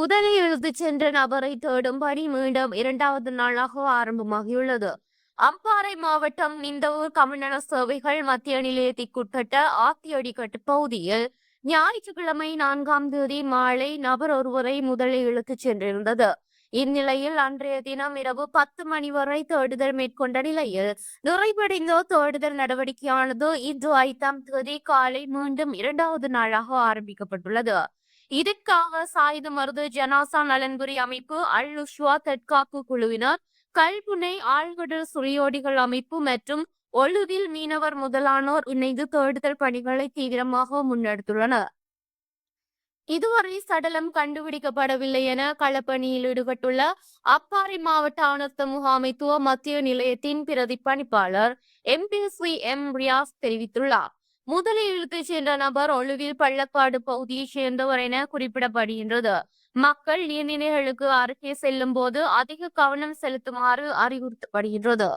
முதலில் இழுத்துச் சென்ற நபரை தேடும் பணி மீண்டும் 2வது நாளாக ஆரம்பமாகியுள்ளது. அம்பாறை மாவட்டம் நிந்தவூர் கமநல சேவைகள் மத்திய நிலையத்திற்குட்பட்ட ஆத்தியடிக்கட்டு பகுதியில் ஞாயிற்றுக்கிழமை 4ஆம் தேதி மாலை நபர் ஒருவரை முதலில் இழுத்துச் சென்றிருந்தது. இந்நிலையில் அன்றைய தினம் இரவு 10 மணி வரை தேடுதல் மேற்கொண்ட நிலையில் நிறைவடைந்த தேடுதல் நடவடிக்கையானது இன்று 5ஆம் தேதி காலை மீண்டும் 2வது நாளாக ஆரம்பிக்கப்பட்டுள்ளது. இதற்காக சாயுதமருது ஜனாசா நலன்புரி அமைப்பு, அல்-உஷ்வா தற்காப்பு குழுவினர், கல்முனை ஆழ்கடல் சுழியோடிகள் அமைப்பு மற்றும் ஒழுவில் மீனவர் முதலானோர் இணைந்து தேடுதல் பணிகளை தீவிரமாக முன்னெடுத்துள்ளனர். இதுவரை சடலம் கண்டுபிடிக்கப்படவில்லை என களப்பணியில் ஈடுபட்டுள்ள அப்பாறை மாவட்ட ஆணர்த்த முகாமைத்துவ மத்திய நிலையத்தின் பிரதி பணிப்பாளர் MPC M ரியாஸ் தெரிவித்துள்ளார். முதலில் இழுத்துச் சென்ற நபர் ஒழுவில் பள்ளக்காடு பகுதியைச் சேர்ந்தவர் என குறிப்பிடப்படுகின்றது. மக்கள் நீர்நிலைகளுக்கு அருகே செல்லும் போது அதிக கவனம் செலுத்துமாறு அறிவுறுத்தப்படுகின்றது.